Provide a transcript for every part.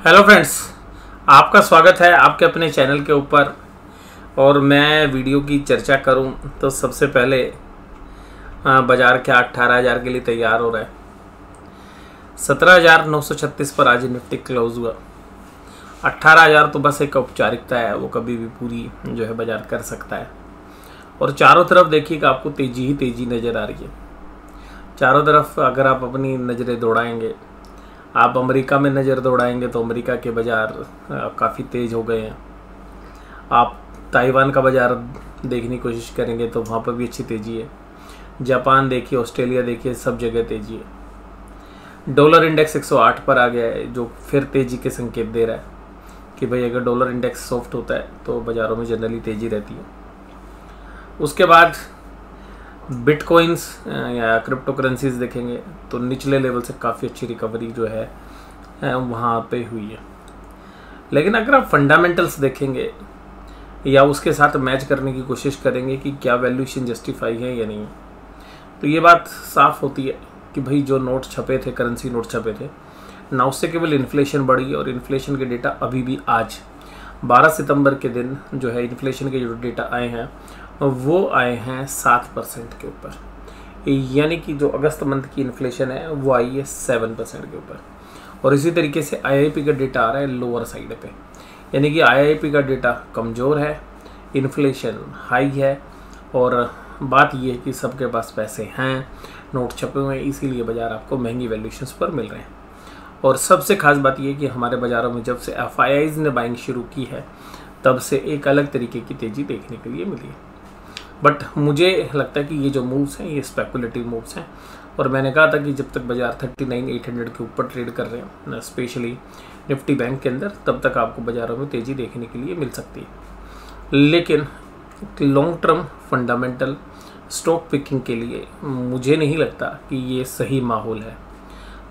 Hello friends, आपका स्वागत है आपके अपने चैनल के ऊपर। और मैं वीडियो की चर्चा करूं तो सबसे पहले बाज़ार क्या 18,000 के लिए तैयार हो रहा है। 17,936 पर आज निफ्टी क्लोज हुआ। 18,000 तो बस एक औपचारिकता है, वो कभी भी पूरी जो है बाजार कर सकता है। और चारों तरफ देखिएगा, आपको तेज़ी ही तेज़ी नज़र आ रही है। चारों तरफ अगर आप अपनी नज़रें दौड़ाएंगे, आप अमेरिका में नज़र दौड़ाएंगे तो अमेरिका के बाज़ार काफ़ी तेज़ हो गए हैं। आप ताइवान का बाज़ार देखने की कोशिश करेंगे तो वहाँ पर भी अच्छी तेज़ी है। जापान देखिए, ऑस्ट्रेलिया देखिए, सब जगह तेज़ी है। डॉलर इंडेक्स 108 पर आ गया है, जो फिर तेज़ी के संकेत दे रहा है कि भाई अगर डॉलर इंडेक्स सॉफ्ट होता है तो बाज़ारों में जनरली तेज़ी रहती है। उसके बाद बिटकॉइंस या क्रिप्टो करेंसीज देखेंगे तो निचले लेवल से काफ़ी अच्छी रिकवरी जो है वहाँ पे हुई है। लेकिन अगर आप फंडामेंटल्स देखेंगे या उसके साथ मैच करने की कोशिश करेंगे कि क्या वैल्यूएशन जस्टिफाई है या नहीं, तो ये बात साफ होती है कि भाई जो नोट छपे थे, करेंसी नोट छपे थे ना, उससे केवल इन्फ्लेशन बढ़ी। और इन्फ्लेशन के डेटा अभी भी आज 12 सितंबर के दिन जो है इन्फ्लेशन के जो डेटा आए हैं वो आए हैं 7% के ऊपर। यानी कि जो अगस्त मंथ की इन्फ्लेशन है वो आई है 7% के ऊपर। और इसी तरीके से आईआईपी का डेटा आ रहा है लोअर साइड पे, यानी कि आईआईपी का डेटा कमज़ोर है, इन्फ्लेशन हाई है। और बात ये है कि सबके पास पैसे हैं, नोट छपे हुए हैं, इसीलिए बाज़ार आपको महंगी वैल्यूएशंस पर मिल रहे हैं। और सबसे खास बात ये है कि हमारे बाज़ारों में जब से एफआईआईज़ ने बाइंग शुरू की है तब से एक अलग तरीके की तेज़ी देखने के लिए मिली है। बट मुझे लगता है कि ये जो मूव्स हैं ये स्पेकुलेटिव मूव्स हैं। और मैंने कहा था कि जब तक बाज़ार 39,800 के ऊपर ट्रेड कर रहे हैं, स्पेशली निफ्टी बैंक के अंदर, तब तक आपको बाज़ारों में तेज़ी देखने के लिए मिल सकती है। लेकिन long term fundamental stock picking के लिए मुझे नहीं लगता कि ये सही माहौल है।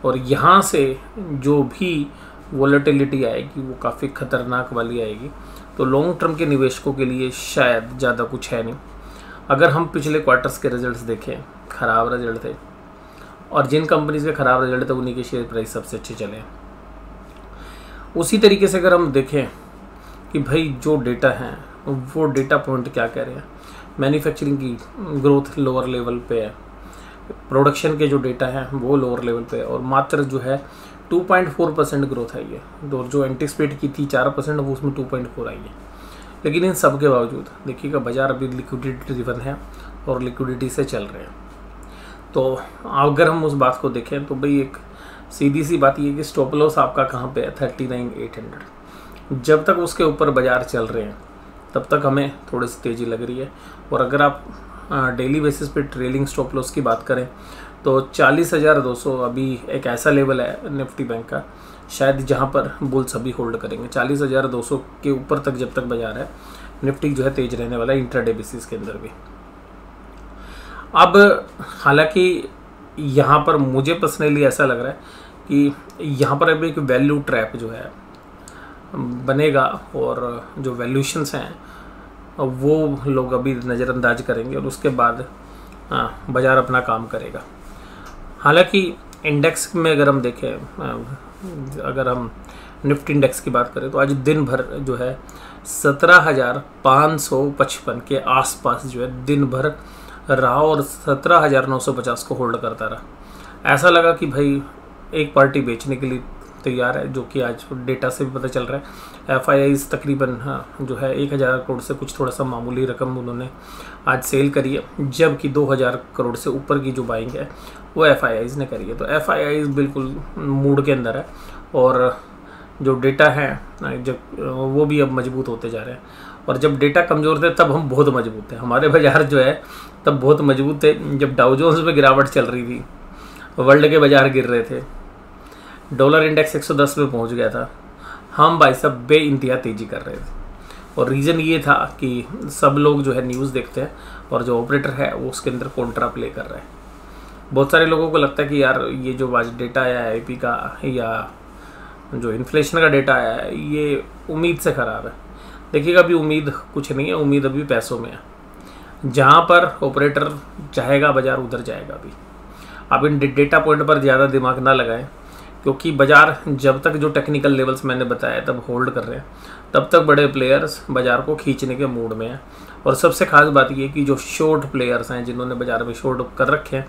और यहाँ से जो भी वॉलेटिलिटी आएगी वो काफ़ी ख़तरनाक वाली आएगी। तो लॉन्ग टर्म के निवेशकों के लिए शायद ज़्यादा कुछ है नहीं। अगर हम पिछले क्वार्टर्स के रिजल्ट्स देखें, ख़राब रिजल्ट थे, और जिन कंपनीज के ख़राब रिजल्ट थे उन्हीं के शेयर प्राइस सबसे अच्छे चले। उसी तरीके से अगर हम देखें कि भाई जो डेटा हैं वो डेटा पॉइंट क्या कह रहे हैं, मैन्युफैक्चरिंग की ग्रोथ लोअर लेवल पे है, प्रोडक्शन के जो डेटा हैं वो लोअर लेवल पे है, और मात्र जो है 2.4% ग्रोथ आई है। जो एंटिसिपेट की थी 4% वो उसमें 2.4 आई है। लेकिन इन सब के बावजूद देखिएगा बाज़ार अभी लिक्विडिटी ड्रिवन है और लिक्विडिटी से चल रहे हैं। तो अगर हम उस बात को देखें तो भाई एक सीधी सी बात ये है कि स्टॉप लॉस आपका कहाँ पे है, 39,800। जब तक उसके ऊपर बाज़ार चल रहे हैं तब तक हमें थोड़ी सी तेज़ी लग रही है। और अगर आप डेली बेसिस पे ट्रेलिंग स्टॉप लॉस की बात करें तो 40,200 अभी एक ऐसा लेवल है निफ्टी बैंक का, शायद जहां पर बुल्स अभी होल्ड करेंगे। 40,200 के ऊपर तक जब तक बाजार है, निफ्टी जो है तेज रहने वाला है इंट्राडे बेसिस के अंदर भी। अब हालांकि यहाँ पर मुझे पर्सनली ऐसा लग रहा है कि यहाँ पर अभी एक वैल्यू ट्रैप जो है बनेगा, और जो वैल्यूशंस हैं वो लोग अभी नज़रअंदाज करेंगे और उसके बाद बाज़ार अपना काम करेगा। हालांकि इंडेक्स में अगर हम देखें, अगर हम निफ्टी इंडेक्स की बात करें तो आज दिन भर जो है 17,555 के आसपास जो है दिन भर रहा और 17,950 को होल्ड करता रहा। ऐसा लगा कि भाई एक पार्टी बेचने के लिए तैयार है, जो कि आज डेटा से भी पता चल रहा है। एफआईआईज़ तकरीबन जो है 1,000 करोड़ से कुछ थोड़ा सा मामूली रकम उन्होंने आज सेल करी है, जबकि 2,000 करोड़ से ऊपर की जो बाइंग है वो एफआईआईज़ ने करी है। तो एफआईआईज़ बिल्कुल मूड के अंदर है, और जो डेटा है जब वो भी अब मजबूत होते जा रहे हैं। और जब डेटा कमज़ोर थे तब हम बहुत मजबूत थे, हमारे बाज़ार जो है तब बहुत मजबूत थे। जब डाउ जोन्स में गिरावट चल रही थी, वर्ल्ड के बाज़ार गिर रहे थे, डॉलर इंडेक्स 110 पे पहुंच गया था, हम भाई सब बेइंतहा तेज़ी कर रहे थे। और रीज़न ये था कि सब लोग जो है न्यूज़ देखते हैं और जो ऑपरेटर है वो उसके अंदर कॉन्ट्रा प्ले कर रहे हैं। बहुत सारे लोगों को लगता है कि यार ये जो आज डेटा आया है आईपी का या जो इन्फ्लेशन का डेटा आया है ये उम्मीद से ख़राब है। देखिएगा अभी उम्मीद कुछ नहीं है, उम्मीद अभी पैसों में है। जहाँ पर ऑपरेटर चाहेगा बाज़ार उधर जाएगा। अभी आप इन डेटा पॉइंट पर ज़्यादा दिमाग ना लगाएं, क्योंकि बाजार जब तक जो टेक्निकल लेवल्स मैंने बताया तब होल्ड कर रहे हैं, तब तक बड़े प्लेयर्स बाजार को खींचने के मूड में हैं। और सबसे खास बात ये कि जो शॉर्ट प्लेयर्स हैं जिन्होंने बाजार में शॉर्ट कर रखे हैं,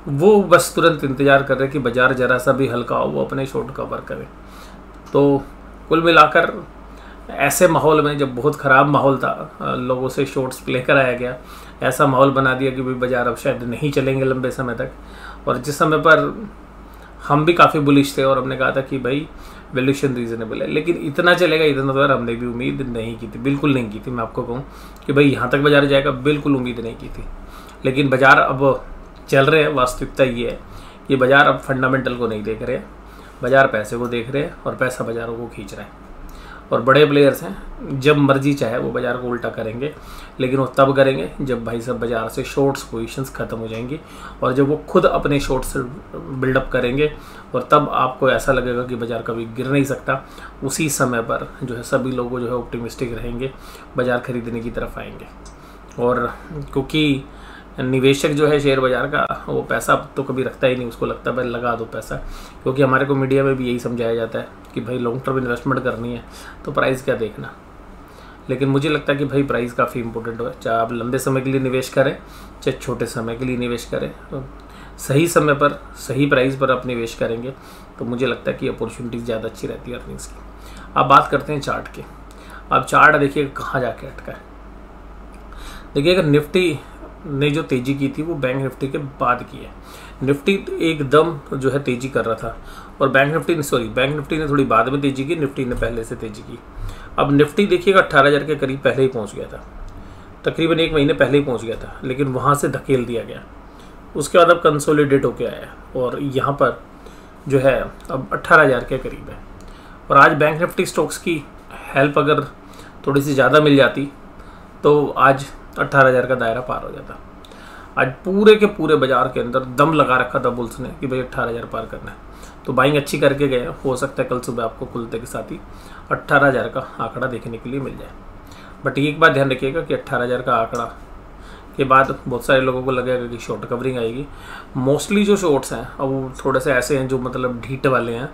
वो बस तुरंत इंतजार कर रहे हैं कि बाजार जरा सा भी हल्का हो, वो अपने शॉर्ट कवर करें। तो कुल मिलाकर ऐसे माहौल में, जब बहुत ख़राब माहौल था, लोगों से शॉर्ट्स प्ले कराया गया, ऐसा माहौल बना दिया कि भाई बाजार अब शायद नहीं चलेंगे लंबे समय तक। और जिस समय पर हम भी काफ़ी बुलिश थे और हमने कहा था कि भाई वैल्यूएशन रीजनेबल है, लेकिन इतना चलेगा इतना तो यार हमने भी उम्मीद नहीं की थी, बिल्कुल नहीं की थी। मैं आपको कहूँ कि भाई यहाँ तक बाजार जाएगा, बिल्कुल उम्मीद नहीं की थी। लेकिन बाजार अब चल रहे हैं। वास्तविकता ये है कि बाजार अब फंडामेंटल को नहीं देख रहे हैं, बाजार पैसे को देख रहे हैं और पैसा बाजारों को खींच रहा है। और बड़े प्लेयर्स हैं, जब मर्जी चाहे वो बाजार को उल्टा करेंगे, लेकिन वो तब करेंगे जब भाई साहब बाजार से शॉर्ट्स पोजीशंस खत्म हो जाएंगी और जब वो खुद अपने शॉर्ट्स बिल्डअप करेंगे, और तब आपको ऐसा लगेगा कि बाजार कभी गिर नहीं सकता। उसी समय पर जो है सभी लोग जो है ऑप्टिमिस्टिक रहेंगे, बाजार खरीदने की तरफ आएंगे। और क्योंकि निवेशक जो है शेयर बाजार का, वो पैसा तो कभी रखता ही नहीं, उसको लगता है भाई लगा दो पैसा। क्योंकि हमारे को मीडिया में भी यही समझाया जाता है कि भाई लॉन्ग टर्म इन्वेस्टमेंट करनी है तो प्राइस क्या देखना। लेकिन मुझे लगता है कि भाई प्राइस काफ़ी इंपॉर्टेंट है, चाहे आप लंबे समय के लिए निवेश करें चाहे छोटे समय के लिए निवेश करें, तो सही समय पर सही प्राइस पर आप निवेश करेंगे तो मुझे लगता है कि अपॉर्चुनिटीज़ ज़्यादा अच्छी रहती है अर्निंग्स की। अब बात करते हैं चार्ट की। अब चार्ट देखिए कहाँ जाके अटका है। देखिए अगर निफ्टी ने जो तेजी की थी वो बैंक निफ्टी के बाद की है। निफ्टी एकदम जो है तेजी कर रहा था और बैंक निफ्टी ने थोड़ी बाद में तेजी की, निफ्टी ने पहले से तेजी की। अब निफ्टी देखिएगा 18,000 के करीब पहले ही पहुंच गया था, तकरीबन 1 महीने पहले ही पहुंच गया था, लेकिन वहां से धकेल दिया गया। उसके बाद अब कंसोलिडेट होके आया और यहाँ पर जो है अब 18,000 के करीब है। और आज बैंक निफ्टी स्टॉक्स की हेल्प अगर थोड़ी सी ज़्यादा मिल जाती तो आज 18,000 का दायरा पार हो जाता। आज पूरे के पूरे बाजार के अंदर दम लगा रखा था बुल्स ने कि भाई 18,000 पार करना है, तो बाइंग अच्छी करके गए। हो सकता है कल सुबह आपको खुलते के साथ ही 18,000 का आंकड़ा देखने के लिए मिल जाए। बट एक बात ध्यान रखिएगा कि 18,000 का आंकड़ा के बाद बहुत सारे लोगों को लगेगा कि शॉर्ट कवरिंग आएगी। मोस्टली जो शॉर्ट्स हैं अब वो थोड़े से ऐसे हैं जो मतलब ढीठ वाले हैं,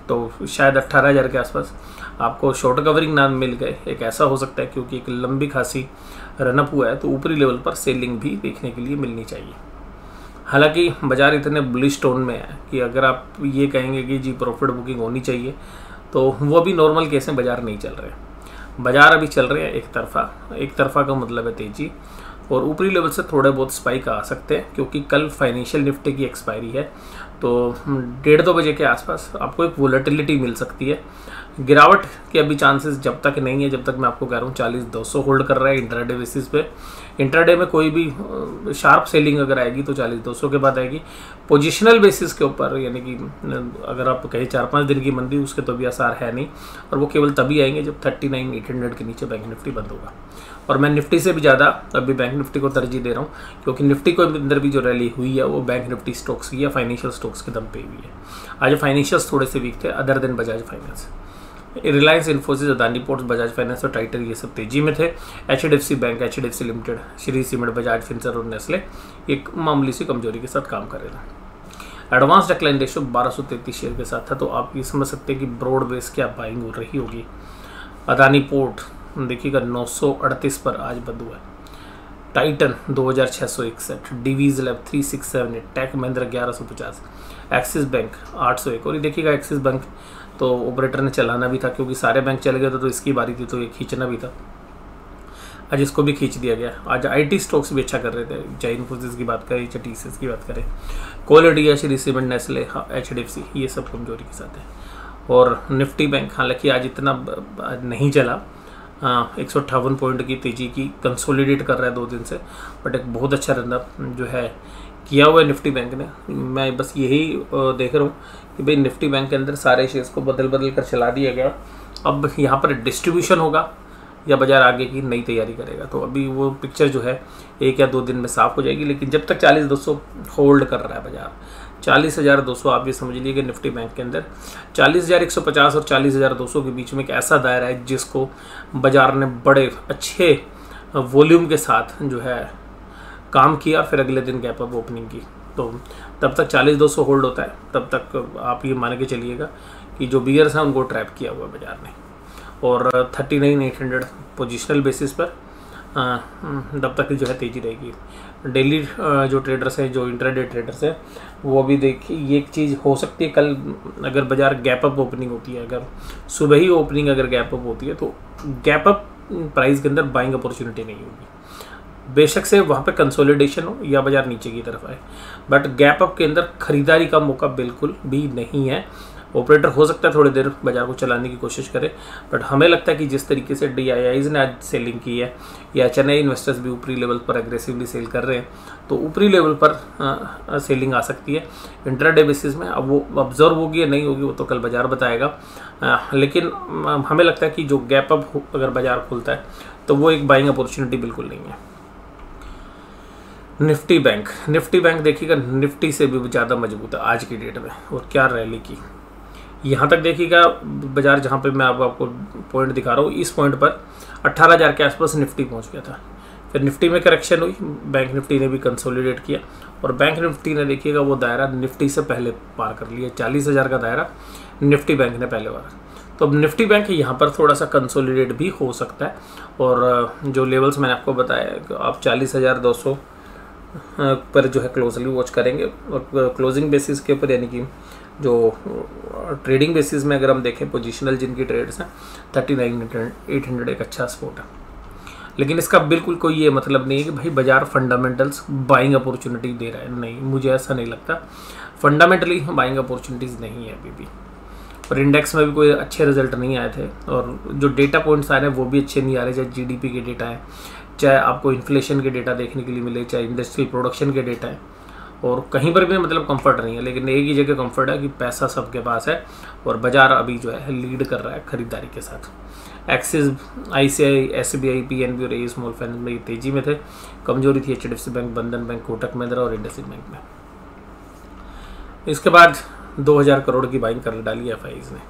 तो शायद 18,000 के आसपास आपको शॉर्ट कवरिंग ना मिल गए। एक ऐसा हो सकता है क्योंकि एक लंबी खासी रनअप हुआ है, तो ऊपरी लेवल पर सेलिंग भी देखने के लिए मिलनी चाहिए। हालांकि बाजार इतने बुलिश टोन में है कि अगर आप ये कहेंगे कि जी प्रॉफिट बुकिंग होनी चाहिए, तो वो भी नॉर्मल केस में बाजार नहीं चल रहे हैं। बाजार अभी चल रहे हैं एक तरफा का मतलब है तेजी, और ऊपरी लेवल से थोड़े बहुत स्पाइक आ सकते हैं क्योंकि कल फाइनेंशियल निफ्टी की एक्सपायरी है, तो 1:30-2 बजे के आसपास आपको एक वोलेटिलिटी मिल सकती है। गिरावट के अभी चांसेस जब तक नहीं है, जब तक मैं आपको कह रहा हूँ 40,200 होल्ड कर रहा है इंट्राडे बेसिस पे। इंट्राडे में कोई भी शार्प सेलिंग अगर आएगी तो 40,200 के बाद आएगी। पोजिशनल बेसिस के ऊपर, यानी कि अगर आप कहें 4-5 दिन की मंदी, उसके तो भी आसार है नहीं, और वो केवल तभी आएंगे जब 39,800 के नीचे बैंक निफ्टी बंद होगा। और मैं निफ्टी से भी ज़्यादा अभी बैंक निफ्टी को तरजीह दे रहा हूँ क्योंकि निफ्टी को अंदर भी जो रैली हुई है वो बैंक निफ्टी स्टॉक्स की या फाइनेंशियल स्टॉक्स के दम पे हुई है। आज फाइनेंशियल्स थोड़े से वीक थे other than Bajaj Finance. Reliance, Infosys, Adani Ports, Bajaj Finance और टाइटल ये सब तेजी में थे। HDFC Bank, HDFC Limited, Shree Cement, Bajaj Finserv और नेस्ले एक मामूली सी कमजोरी के साथ काम कर रहे थे। एडवांस डिक्लाइन रेशियो 1233 शेयर के साथ था, तो आप ये समझ सकते हैं कि ब्रॉड बेस क्या बाइंग हो रही होगी। अदानी पोर्ट देखिएगा 938 पर आज बंद हुआ है। Titan 2661, Divi's lab 3678, tech Mahindra 1150, Axis Bank 801। और ये देखिएगा एक्सिस बैंक तो ऑपरेटर ने चलाना भी था क्योंकि सारे बैंक चले गए थे, तो इसकी बारी थी तो ये खींचना भी था। आज इसको भी खींच दिया गया। आज IT स्टॉक्स भी अच्छा कर रहे थे, चाहे इन्फोसिस की बात करें चाहे TCS की बात करें, Coal India, Shree Cement, Nestle, HDFC ये सब कमजोरी के साथ है। और निफ्टी बैंक हालांकि आज इतना नहीं चला, 158 पॉइंट की तेजी की कंसोलिडेट कर रहा है 2 दिन से, बट एक बहुत अच्छा रनअप जो है किया हुआ है निफ्टी बैंक ने। मैं बस यही देख रहा हूँ कि भाई निफ्टी बैंक के अंदर सारे शेयर्स को बदल कर चला दिया गया। अब यहाँ पर डिस्ट्रीब्यूशन होगा या बाजार आगे की नई तैयारी करेगा, तो अभी वो पिक्चर जो है 1 या 2 दिन में साफ हो जाएगी। लेकिन जब तक 40,200 होल्ड कर रहा है बाजार, 40,200 आप ये समझ लीजिए कि निफ्टी बैंक के अंदर 40,150 और 40,200 के बीच में एक ऐसा दायरा है जिसको बाजार ने बड़े अच्छे वॉल्यूम के साथ जो है काम किया, फिर अगले दिन गैप अप ओपनिंग की। तो तब तक 40-200 होल्ड होता है, तब तक आप ये मान के चलिएगा कि जो बियर्स हैं उनको ट्रैप किया हुआ है बाजार ने। और 39,800 पोजिशनल बेसिस पर तब तक जो है तेज़ी रहेगी। डेली जो ट्रेडर्स हैं, जो इंट्राडे ट्रेडर्स हैं, वो अभी देखिए ये एक चीज़ हो सकती है, कल अगर बाजार गैप अप ओपनिंग होती है, अगर सुबह ही ओपनिंग अगर गैप अप होती है तो गैप अप प्राइस के अंदर बाइंग अपॉर्चुनिटी नहीं होगी। बेशक से वहाँ पे कंसोलिडेशन हो या बाजार नीचे की तरफ आए, बट गैप अप के अंदर खरीदारी का मौका बिल्कुल भी नहीं है। ऑपरेटर हो सकता है थोड़ी देर बाजार को चलाने की कोशिश करे, बट हमें लगता है कि जिस तरीके से DIIs ने आज सेलिंग की है या चेन्नई इन्वेस्टर्स भी ऊपरी लेवल पर एग्रेसिवली सेल कर रहे हैं, तो ऊपरी लेवल पर सेलिंग आ सकती है इंट्राडे बेसिस में। अब वो ऑब्जर्व होगी या नहीं होगी वो तो कल बाजार बताएगा, लेकिन हमें लगता है कि जो गैप अप अगर बाजार खुलता है तो वो एक बाइंग अपॉर्चुनिटी बिल्कुल नहीं है। निफ्टी बैंक देखिएगा, निफ्टी से भी ज़्यादा मजबूत है आज की डेट में, और क्या रैली की। यहाँ तक देखिएगा बाजार, जहाँ पे मैं आपको पॉइंट दिखा रहा हूँ, इस पॉइंट पर 18,000 के आसपास निफ्टी पहुँच गया था। फिर निफ्टी में करेक्शन हुई, बैंक निफ्टी ने भी कंसोलिडेट किया, और बैंक निफ्टी ने देखिएगा वो दायरा निफ्टी से पहले पार कर लिया। 40,000 का दायरा निफ्टी बैंक ने पहले पार। तो अब निफ्टी बैंक यहाँ पर थोड़ा सा कंसोलिडेट भी हो सकता है, और जो लेवल्स मैंने आपको बताया आप 40,200 पर जो है क्लोजली वॉच करेंगे। और क्लोजिंग बेसिस के ऊपर, यानी कि जो ट्रेडिंग बेसिस में अगर हम देखें पोजिशनल जिनकी ट्रेड्स हैं, 39,800 एक अच्छा स्पोर्ट है। लेकिन इसका बिल्कुल कोई ये मतलब नहीं है कि भाई बाजार फंडामेंटल्स बाइंग अपॉर्चुनिटी दे रहा है, नहीं, मुझे ऐसा नहीं लगता। फंडामेंटली बाइंग अपॉर्चुनिटीज़ नहीं है अभी भी, और इंडेक्स में भी कोई अच्छे रिजल्ट नहीं आए थे, और जो डेटा पॉइंट्स आ रहे हैं वो भी अच्छे नहीं आ रहे, चाहे GDP के डेटा है, चाहे आपको इन्फ्लेशन के डेटा देखने के लिए मिले, चाहे इंडस्ट्रियल प्रोडक्शन के डेटा है, और कहीं पर भी मतलब कंफर्ट नहीं है। लेकिन एक ही जगह कंफर्ट है कि पैसा सबके पास है, और बाजार अभी जो है लीड कर रहा है खरीदारी के साथ। एक्सिस, ICICI, SBI, PNB और AU स्मॉल फाइनेंस में तेजी में थे। कमजोरी थी HDFC बैंक, बंधन बैंक, कोटक महिंद्रा और इंडसइंड बैंक में। इसके बाद 2,000 करोड़ की बाइंग कर डाली FIs ने,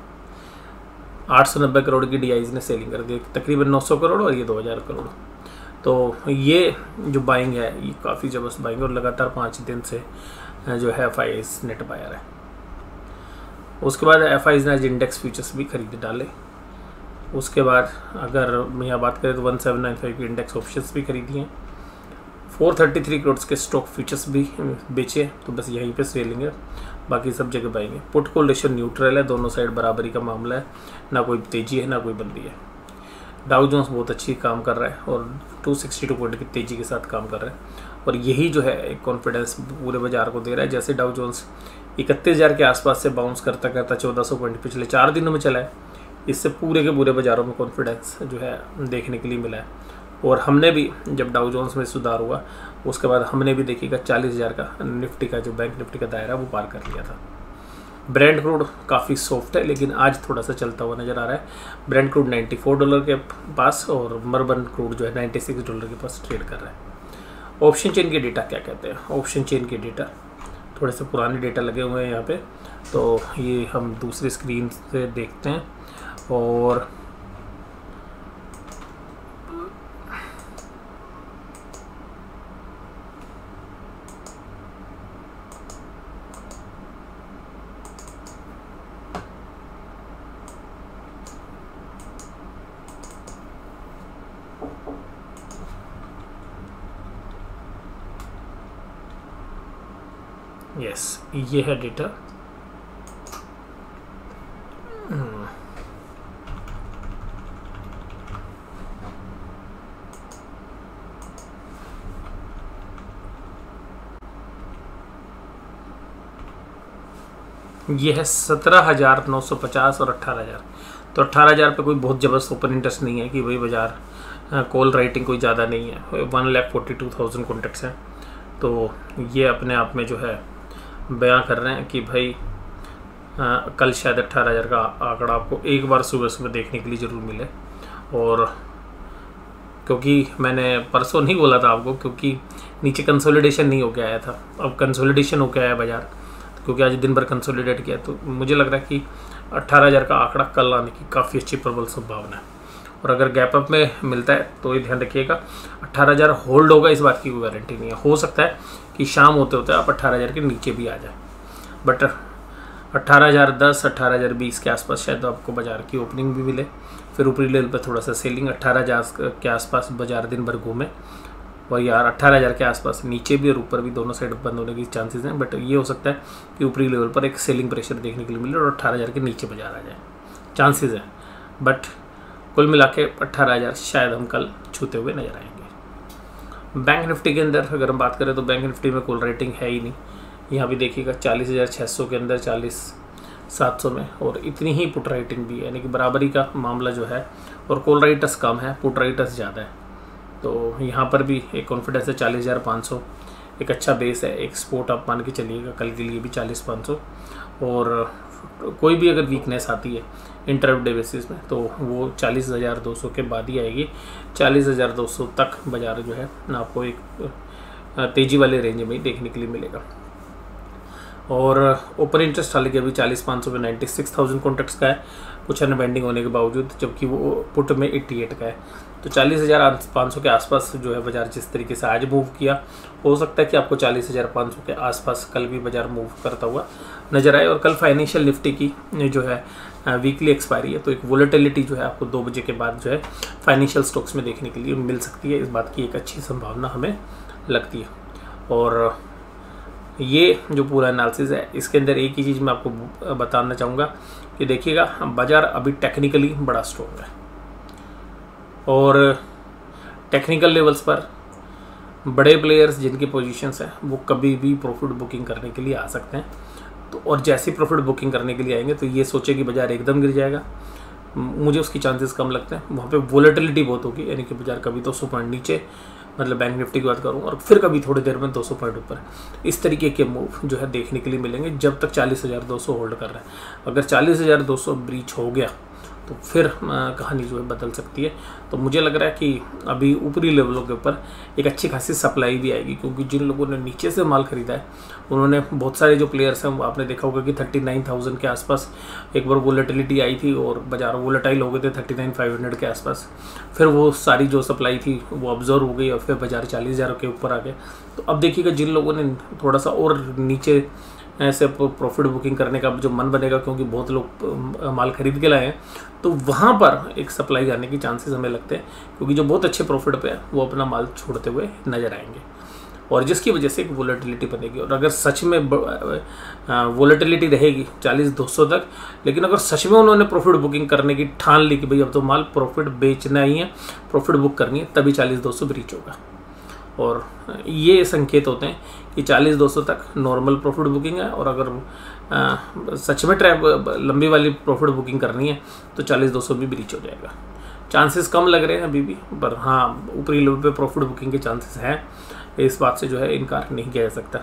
890 करोड़ की DIs ने सेलिंग कर दी, तकरीबन 900 करोड़ और ये 2,000 करोड़। तो ये जो बाइंग है ये काफ़ी ज़बरदस्त बाइंग, और लगातार 5 दिन से जो है FIs नेट बायर है। उसके बाद FIs ने आज इंडेक्स फ्यूचर्स भी खरीद डाले। उसके बाद अगर मैं यहाँ बात करें तो 1795 की इंडेक्स ऑप्शंस भी खरीदी हैं, 433 करोड़ के स्टॉक फ्यूचर्स भी बेचे, तो बस यहीं पे सेलिंग है, बाकी सब जगह बाइंग है। पुट कॉल रेशियो न्यूट्रल है, दोनों साइड बराबरी का मामला है, ना कोई तेजी है ना कोई मंदी है। डाउ जोन्स बहुत अच्छी काम कर रहा है और 262 पॉइंट की तेज़ी के साथ काम कर रहा है, और यही जो है एक कॉन्फिडेंस पूरे बाजार को दे रहा है। जैसे डाउ जोन्स 31,000 के आसपास से बाउंस करता करता 1400 पॉइंट पिछले 4 दिनों में चला है, इससे पूरे के पूरे बाज़ारों में कॉन्फिडेंस जो है देखने के लिए मिला है। और हमने भी जब डाउ जोन्स में सुधार हुआ उसके बाद हमने भी देखिएगा 40,000 का निफ्टी का जो बैंक निफ्टी का दायरा वो पार कर लिया था। ब्रेंट क्रूड काफ़ी सॉफ्ट है, लेकिन आज थोड़ा सा चलता हुआ नज़र आ रहा है। ब्रेंट क्रूड $94 के पास और मर्बन क्रूड जो है $96 के पास ट्रेड कर रहा है। ऑप्शन चेन के डेटा क्या कहते हैं? ऑप्शन चेन के डेटा थोड़े से पुराने डेटा लगे हुए हैं यहाँ पे, तो ये हम दूसरी स्क्रीन से देखते हैं। और यस, ये है डेटा। ये है 17,950 और 18,000। तो 18,000 पे कोई बहुत ज़बरदस्त ओपन इंटरेस्ट नहीं है कि भाई बाजार कॉल राइटिंग कोई ज़्यादा नहीं है। 1,42,000 कॉन्टेक्ट्स हैं, तो ये अपने आप में जो है बयां कर रहे हैं कि भाई कल शायद 18,000 का आंकड़ा आपको एक बार सुबह सुबह देखने के लिए ज़रूर मिले। और क्योंकि मैंने परसों नहीं बोला था आपको, क्योंकि नीचे कंसोलिडेशन नहीं होके आया था, अब कंसोलिडेशन होके आया बाजार, क्योंकि आज दिन भर कंसोलिडेट किया, तो मुझे लग रहा है कि 18,000 का आंकड़ा कल आने की काफ़ी अच्छी प्रबल संभावना है। और अगर गैप अप में मिलता है तो ये ध्यान रखिएगा 18,000 होल्ड होगा, इस बात की कोई गारंटी नहीं है। हो सकता है कि शाम होते होते आप 18,000 के नीचे भी आ जाए, बट 18,010 18,020 के आसपास शायद आपको बाजार की ओपनिंग भी मिले, फिर ऊपरी लेवल पर थोड़ा सा सेलिंग, 18,000 के आसपास बाजार दिन भर घूमे और यार 18,000 के आसपास नीचे भी और ऊपर भी दोनों साइड बंद होने की चांसेस हैं। बट ये हो सकता है कि ऊपरी लेवल पर एक सेलिंग प्रेशर देखने के लिए मिले और 18,000 के नीचे बाजार आ जाए, चांसेस हैं। बट कुल मिला के 18,000 शायद हम कल छूते हुए नजर आएंगे। बैंक निफ्टी के अंदर अगर हम बात करें तो बैंक निफ्टी में कॉल राइटिंग है ही नहीं। यहाँ भी देखिएगा 40,600 के अंदर 40,700 में, और इतनी ही पुट राइटिंग भी है, यानी कि बराबरी का मामला जो है, और कॉल राइटर्स कम है, पुट राइटर्स ज़्यादा है। तो यहाँ पर भी एक कॉन्फिडेंस है 40,500 एक अच्छा बेस है। एक सपोर्ट आप मान के चलिएगा कल के लिए भी 40,500, और कोई भी अगर वीकनेस आती है इंटरडे बेसिस में तो वो 40,200 के बाद ही आएगी। 40,200 तक बाजार जो है ना आपको एक तेज़ी वाले रेंज में ही देखने के लिए मिलेगा। और ओपन इंटरेस्ट हालांकि अभी 40,500 पे 96,000 कॉन्ट्रैक्ट्स का है, कुछ अनबेंडिंग होने के बावजूद, जबकि वो पुट में 88 का है। तो 40,500 के आसपास जो है बाजार जिस तरीके से आज मूव किया, हो सकता है कि आपको 40,500 के आसपास कल भी बाजार मूव करता हुआ नजर आए। और कल फाइनेंशियल निफ्टी की जो है वीकली एक्सपायरी है, तो एक वोलेटिलिटी जो है आपको 2 बजे के बाद जो है फाइनेंशियल स्टॉक्स में देखने के लिए मिल सकती है। इस बात की एक अच्छी संभावना हमें लगती है। और ये जो पूरा एनालिसिस है, इसके अंदर एक ही चीज़ मैं आपको बताना चाहूँगा कि देखिएगा बाजार अभी टेक्निकली बड़ा स्ट्रॉन्ग है, और टेक्निकल लेवल्स पर बड़े प्लेयर्स जिनकी पोजीशंस हैं वो कभी भी प्रॉफिट बुकिंग करने के लिए आ सकते हैं। तो और जैसी प्रॉफिट बुकिंग करने के लिए आएंगे तो ये सोचे कि बाजार एकदम गिर जाएगा, मुझे उसकी चांसेस कम लगते हैं। वहाँ पे वोलेटिलिटी बहुत होगी, यानी कि बाजार कभी 200 पॉइंट नीचे, मतलब बैंक निफ्टी की बात करूँ, और फिर कभी थोड़ी देर में 200 पॉइंट ऊपर। इस तरीके के मूव जो है देखने के लिए मिलेंगे जब तक 40,200 होल्ड कर रहे हैं। अगर 40,200 ब्रीच हो गया तो फिर कहानी जो है बदल सकती है। तो मुझे लग रहा है कि अभी ऊपरी लेवलों के ऊपर एक अच्छी खासी सप्लाई भी आएगी, क्योंकि जिन लोगों ने नीचे से माल खरीदा है उन्होंने, बहुत सारे जो प्लेयर्स हैं आपने देखा होगा कि 39,000 के आसपास एक बार वोलेटिलिटी आई थी और बाजार वोलेटाइल हो गए थे 39,500 के आसपास। फिर वो सारी जो सप्लाई थी वो ऑब्जर्व हो गई और फिर बाजार 40,000 के ऊपर आ गए। तो अब देखिएगा जिन लोगों ने थोड़ा सा और नीचे ऐसे प्रॉफिट बुकिंग करने का जो मन बनेगा, क्योंकि बहुत लोग माल खरीद के लाए हैं, तो वहाँ पर एक सप्लाई आने की चांसेस हमें लगते हैं, क्योंकि जो बहुत अच्छे प्रॉफिट पे है वो अपना माल छोड़ते हुए नजर आएंगे, और जिसकी वजह से एक वोलेटिलिटी बनेगी। और अगर सच में वोलेटिलिटी रहेगी 40,200 तक, लेकिन अगर सच में उन्होंने प्रॉफिट बुकिंग करने की ठान ली कि भाई अब तो माल प्रॉफिट बेचना ही है, प्रॉफिट बुक करनी है, तभी 40,200 ब्रीच होगा। और ये संकेत होते हैं कि 40,200 तक नॉर्मल प्रॉफिट बुकिंग है, और अगर सच में लंबी वाली प्रॉफिट बुकिंग करनी है तो 40,200 भी ब्रीच हो जाएगा। चांसेस कम लग रहे हैं अभी भी, पर हाँ ऊपरी लेवल पे प्रॉफिट बुकिंग के चांसेस हैं, इस बात से जो है इनकार नहीं किया जा सकता,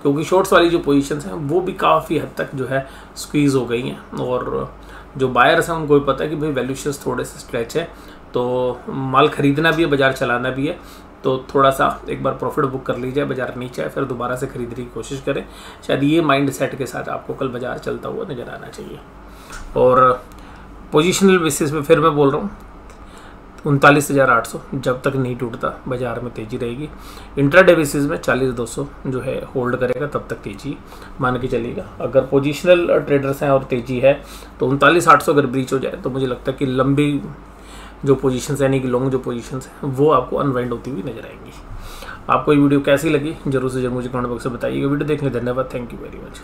क्योंकि शॉर्ट्स वाली जो पोजीशंस हैं वो भी काफ़ी हद तक जो है स्क्वीज़ हो गई हैं, और जो बायर्स हैं उनको भी पता है कि भाई वैल्यूशंस थोड़े से स्ट्रेच है, तो माल खरीदना भी है, बाजार चलाना भी है, तो थोड़ा सा एक बार प्रॉफिट बुक कर लीजिए, बाजार नीचे है फिर दोबारा से खरीदने की कोशिश करें। शायद ये माइंड सेट के साथ आपको कल बाजार चलता हुआ नज़र आना चाहिए। और पोजीशनल बेसिस पे फिर मैं बोल रहा हूँ 39,800 जब तक नहीं टूटता बाजार में तेज़ी रहेगी। इंट्राडे बेसिस में 40,200 जो है होल्ड करेगा तब तक तेज़ी मान के चलिएगा। अगर पोजीशनल ट्रेडर्स हैं और तेज़ी है तो 39,800 अगर ब्रीच हो जाए तो मुझे लगता है कि लंबी जो पोजीशंस यानी कि लॉन्ग जो पोजीशंस हैं वो आपको अनवाइंड होती हुई नजर आएंगी। आपको ये वीडियो कैसी लगी जरूर से जरूर मुझे कमेंट बॉक्स में बताइएगा। वीडियो देखने धन्यवाद, थैंक यू वेरी मच।